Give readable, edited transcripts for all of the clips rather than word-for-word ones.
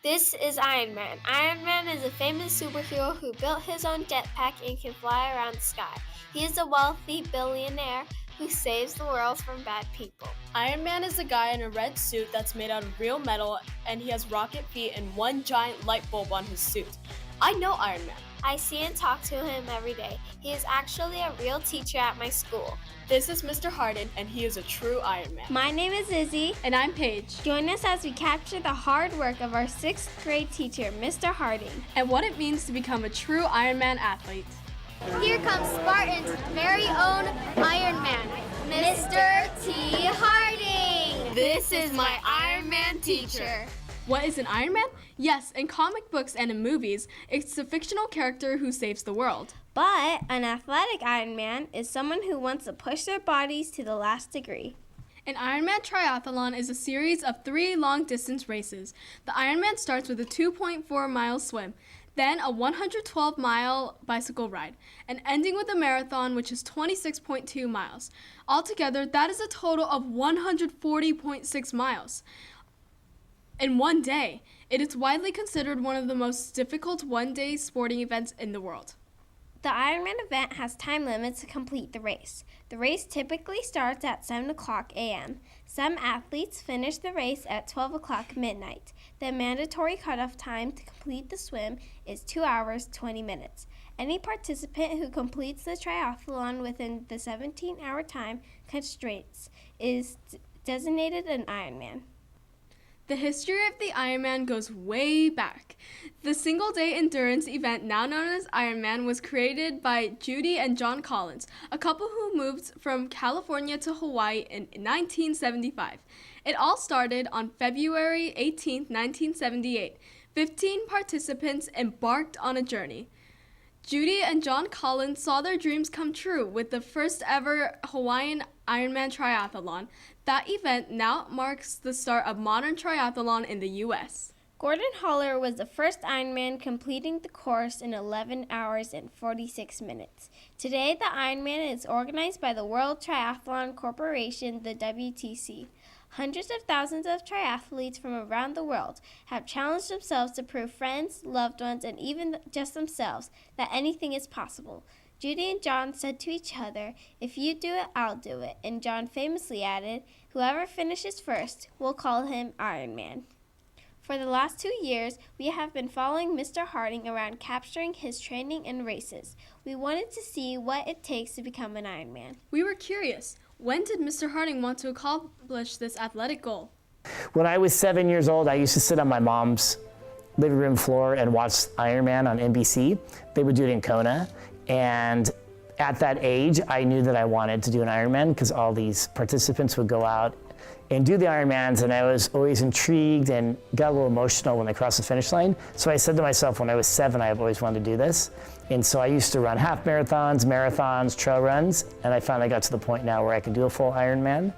This is Iron Man. Iron Man is a famous superhero who built his own jetpack and can fly around the sky. He is a wealthy billionaire who saves the world from bad people. Iron Man is a guy in a red suit that's made out of real metal, and he has rocket feet and one giant light bulb on his suit. I know Iron Man. I see and talk to him every day. He is actually a real teacher at my school. This is Mr. Harding, and he is a true Iron Man. My name is Izzy. And I'm Paige. Join us as we capture the hard work of our 6th grade teacher, Mr. Harding. And what it means to become a true Iron Man athlete. Here comes Spartan's very own Iron Man, Mr. T. Harding. This is my Iron Man teacher. What is an Iron Man? Yes, in comic books and in movies, it's a fictional character who saves the world. But an athletic Iron Man is someone who wants to push their bodies to the last degree. An Ironman triathlon is a series of 3 long-distance races. The Ironman starts with a 2.4-mile swim, then a 112-mile bicycle ride, and ending with a marathon, which is 26.2 miles. Altogether, that is a total of 140.6 miles. In one day, it is widely considered one of the most difficult one-day sporting events in the world. The Ironman event has time limits to complete the race. The race typically starts at 7 o'clock a.m. Some athletes finish the race at 12 o'clock midnight. The mandatory cutoff time to complete the swim is 2 hours, 20 minutes. Any participant who completes the triathlon within the 17-hour time constraints is designated an Ironman. The history of the Ironman goes way back. The single-day endurance event, now known as Ironman, was created by Judy and John Collins, a couple who moved from California to Hawaii in 1975. It all started on February 18, 1978. 15 participants embarked on a journey. Judy and John Collins saw their dreams come true with the first ever Hawaiian Ironman triathlon. That event now marks the start of modern triathlon in the U.S. Gordon Holler was the first Ironman, completing the course in 11 hours and 46 minutes. Today, the Ironman is organized by the World Triathlon Corporation, the WTC. Hundreds of thousands of triathletes from around the world have challenged themselves to prove friends, loved ones, and even just themselves that anything is possible. Judy and John said to each other, "If you do it, I'll do it." And John famously added, "Whoever finishes first, we'll call him Iron Man." For the last 2 years, we have been following Mr. Harding around capturing his training and races. We wanted to see what it takes to become an Iron Man. We were curious. When did Mr. Harding want to accomplish this athletic goal? When I was 7 years old, I used to sit on my mom's living room floor and watch Ironman on NBC. They would do it in Kona. And at that age, I knew that I wanted to do an Ironman because all these participants would go out and do the Ironmans, and I was always intrigued and got a little emotional when they crossed the finish line. So I said to myself, when I was 7, I've always wanted to do this. And so I used to run half marathons, trail runs, and I finally got to the point now where I can do a full Ironman.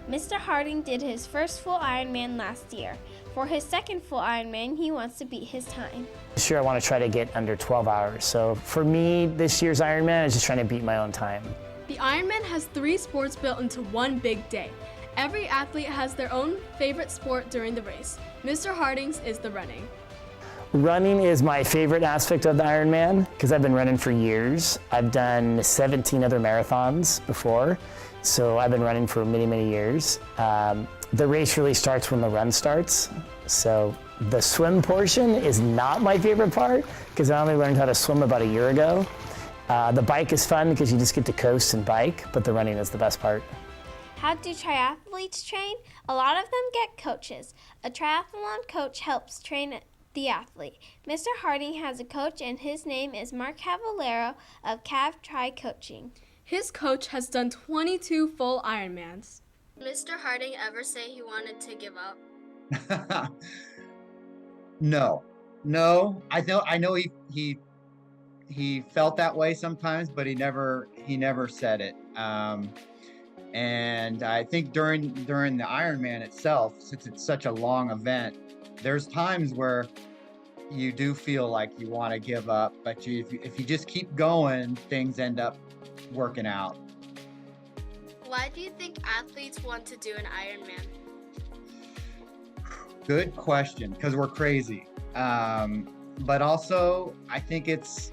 Mr. Harding did his first full Ironman last year. For his second full Ironman, he wants to beat his time. This year I want to try to get under 12 hours. So for me, this year's Ironman is just trying to beat my own time. The Ironman has 3 sports built into one big day. Every athlete has their own favorite sport during the race. Mr. Harding's is the running. Running is my favorite aspect of the Ironman because I've been running for years. I've done 17 other marathons before, so I've been running for many, many years. The race really starts when the run starts. So the swim portion is not my favorite part because I only learned how to swim about a year ago. The bike is fun because you just get to coast and bike, but the running is the best part. How do triathletes train? A lot of them get coaches. A triathlon coach helps train the athlete. Mr. Harding has a coach, and his name is Mark Cavallero of Cav Tri Coaching. His coach has done 22 full Ironmans. Mr. Harding ever say he wanted to give up? No. I know he felt that way sometimes, but he never said it. And I think during the Ironman itself, since it's such a long event, there's times where you do feel like you want to give up, but if you just keep going, things end up working out. Why do you think athletes want to do an Ironman? Good question, because we're crazy. But also, I think it's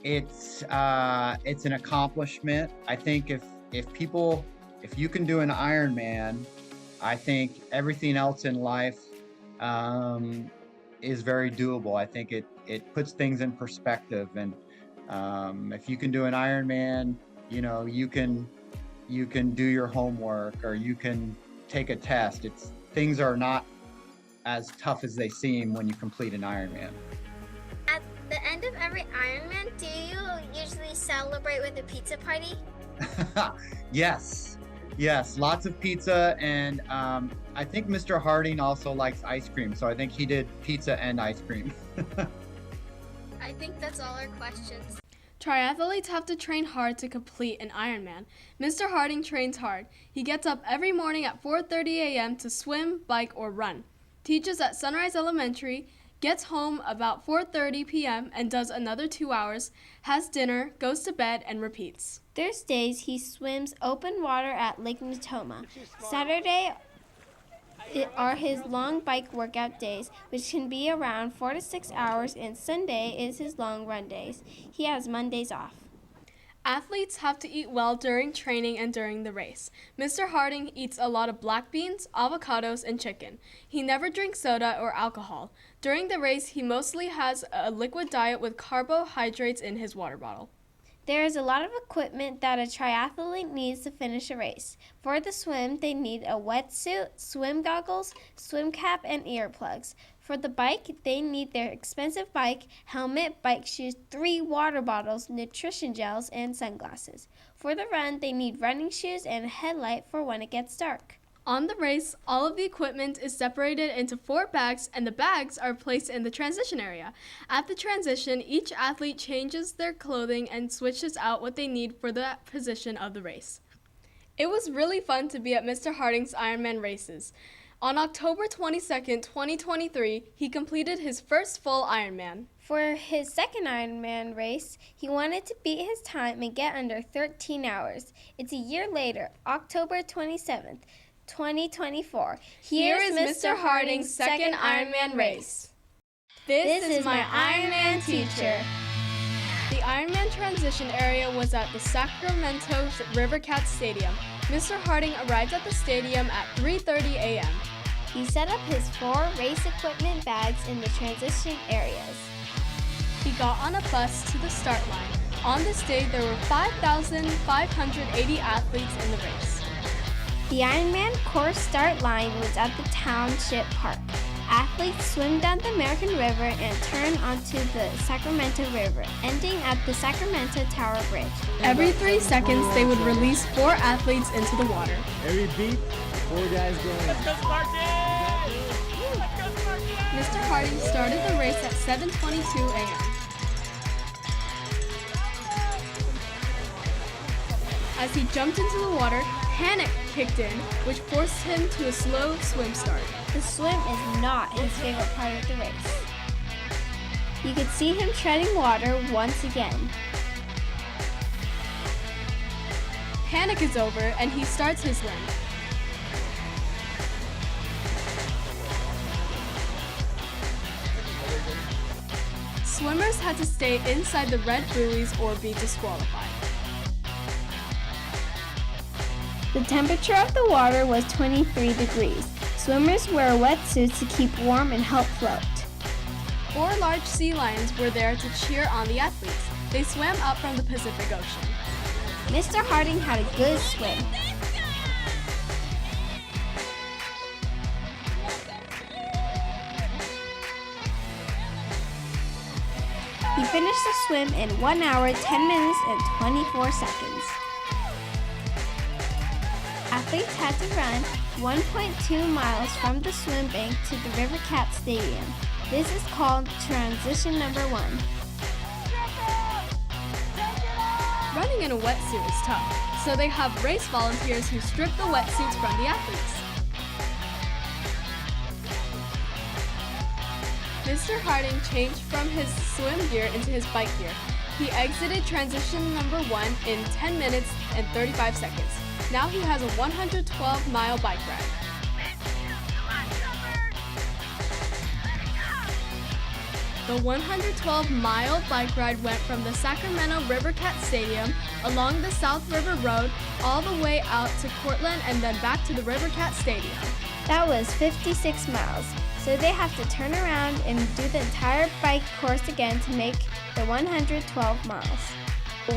an accomplishment. I think if you can do an Ironman, I think everything else in life is very doable. I think it puts things in perspective, and if you can do an Ironman, you can do your homework, or you can take a test. Things are not as tough as they seem when you complete an Ironman. At the end of every Ironman, do you usually celebrate with a pizza party? Yes, lots of pizza, and I think Mr. Harding also likes ice cream, so I think he did pizza and ice cream. I think that's all our questions. Triathletes have to train hard to complete an Ironman. Mr. Harding trains hard. He gets up every morning at 4:30 a.m. to swim, bike, or run. Teaches at Sunrise Elementary, gets home about 4:30 p.m. and does another 2 hours, has dinner, goes to bed, and repeats. Thursdays, he swims open water at Lake Natoma. Saturday are his long bike workout days, which can be around 4 to 6 hours, and Sunday is his long run days. He has Mondays off. Athletes have to eat well during training and during the race. Mr. Harding eats a lot of black beans, avocados, and chicken. He never drinks soda or alcohol. During the race, he mostly has a liquid diet with carbohydrates in his water bottle. There is a lot of equipment that a triathlete needs to finish a race. For the swim, they need a wetsuit, swim goggles, swim cap, and earplugs. For the bike, they need their expensive bike, helmet, bike shoes, 3 water bottles, nutrition gels, and sunglasses. For the run, they need running shoes and a headlight for when it gets dark. On the race, all of the equipment is separated into 4 bags, and the bags are placed in the transition area. At the transition, each athlete changes their clothing and switches out what they need for the position of the race. It was really fun to be at Mr. Harding's Ironman races. On October 22nd, 2023, he completed his first full Ironman. For his second Ironman race, he wanted to beat his time and get under 13 hours. It's a year later, October 27th. 2024. Here is Mr. Harding's second Ironman race. This is my Ironman teacher. The Ironman transition area was at the Sacramento River Cats Stadium. Mr. Harding arrived at the stadium at 3:30 a.m. He set up his 4 race equipment bags in the transition areas. He got on a bus to the start line. On this day, there were 5,580 athletes in the race. The Ironman course start line was at the Township Park. Athletes swim down the American River and turn onto the Sacramento River, ending at the Sacramento Tower Bridge. Every 3 seconds, they would release 4 athletes into the water. Every beat, 4 guys going. Let's go Spartans! Let's go Spartans! Mr. Harding started the race at 7:22 a.m. As he jumped into the water, panic kicked in, which forced him to a slow swim start. The swim is not his favorite part of the race. You could see him treading water once again. Panic is over, and he starts his swim. Swimmers had to stay inside the red buoys or be disqualified. The temperature of the water was 23 degrees. Swimmers wear wetsuits to keep warm and help float. 4 large sea lions were there to cheer on the athletes. They swam up from the Pacific Ocean. Mr. Harding had a good swim. He finished the swim in 1 hour, 10 minutes, and 24 seconds. Athletes had to run 1.2 miles from the swim bank to the River Cat Stadium. This is called transition number 1. Running in a wetsuit is tough, so they have race volunteers who strip the wetsuits from the athletes. Mr. Harding changed from his swim gear into his bike gear. He exited transition number 1 in 10 minutes and 35 seconds. Now he has a 112-mile bike ride. The 112-mile bike ride went from the Sacramento Rivercat Stadium along the South River Road all the way out to Cortland and then back to the Rivercat Stadium. That was 56 miles, so they have to turn around and do the entire bike course again to make the 112 miles.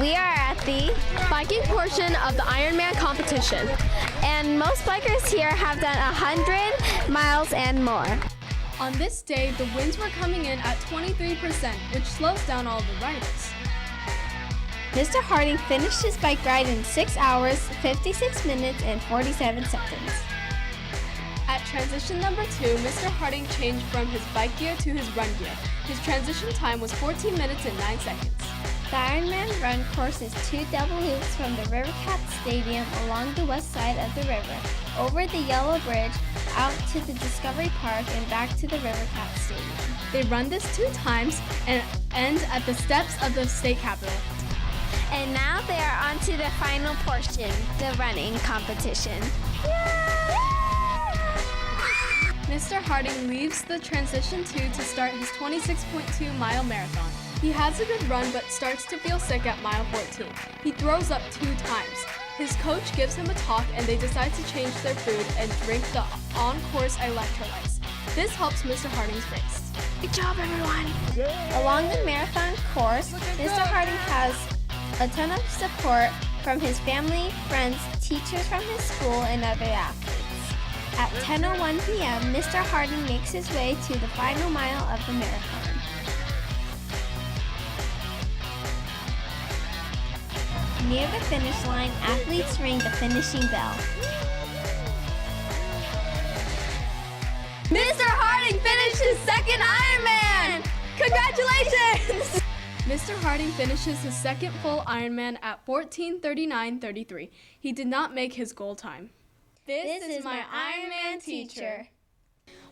We are at the Biking portion of the Ironman competition. and most bikers here have done 100 miles and more. On this day, the winds were coming in at 23%, which slows down all the riders. Mr. Harding finished his bike ride in 6 hours, 56 minutes, and 47 seconds. At transition number 2, Mr. Harding changed from his bike gear to his run gear. His transition time was 14 minutes and 9 seconds. The Ironman run course is 2 double loops from the Rivercat Stadium along the west side of the river, over the Yellow Bridge, out to the Discovery Park, and back to the Rivercat Stadium. They run this 2 times and end at the steps of the state capitol. And now they are on to the final portion, the running competition. Mr. Harding leaves the transition 2 to start his 26.2-mile marathon. He has a good run but starts to feel sick at mile 14. He throws up 2 times. His coach gives him a talk and they decide to change their food and drink the on-course electrolytes. This helps Mr. Harding's race. Good job, everyone! Along the marathon course, Mr. Harding has a ton of support from his family, friends, teachers from his school, and other athletes. At 10:01 p.m., Mr. Harding makes his way to the final mile of the marathon. Near the finish line, athletes ring the finishing bell. Mr. Harding finished his second Ironman! Congratulations! Mr. Harding finishes his second full Ironman at 14:39:33. He did not make his goal time. This is my Ironman teacher.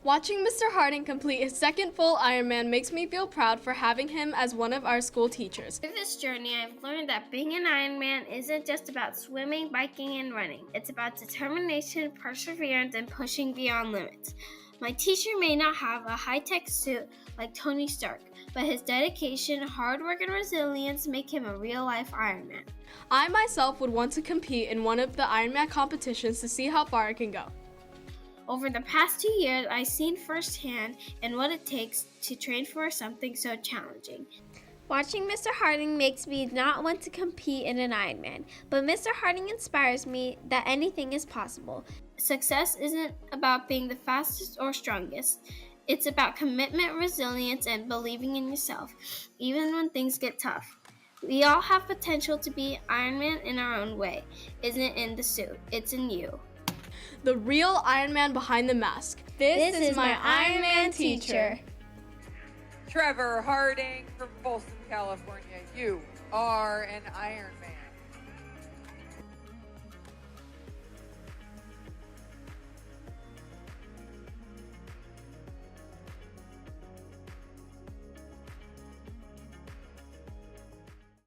Watching Mr. Harding complete his second full Ironman makes me feel proud for having him as one of our school teachers. Through this journey, I've learned that being an Ironman isn't just about swimming, biking, and running. It's about determination, perseverance, and pushing beyond limits. My teacher may not have a high-tech suit like Tony Stark, but his dedication, hard work, and resilience make him a real-life Ironman. I myself would want to compete in one of the Ironman competitions to see how far I can go. Over the past 2 years, I've seen firsthand and what it takes to train for something so challenging. Watching Mr. Harding makes me not want to compete in an Ironman, but Mr. Harding inspires me that anything is possible. Success isn't about being the fastest or strongest. It's about commitment, resilience, and believing in yourself, even when things get tough. We all have potential to be Ironman in our own way. Isn't in the suit, it's in you. The real Ironman behind the mask. This is my Ironman teacher. Trevor Harding from Folsom, California. You are an Ironman.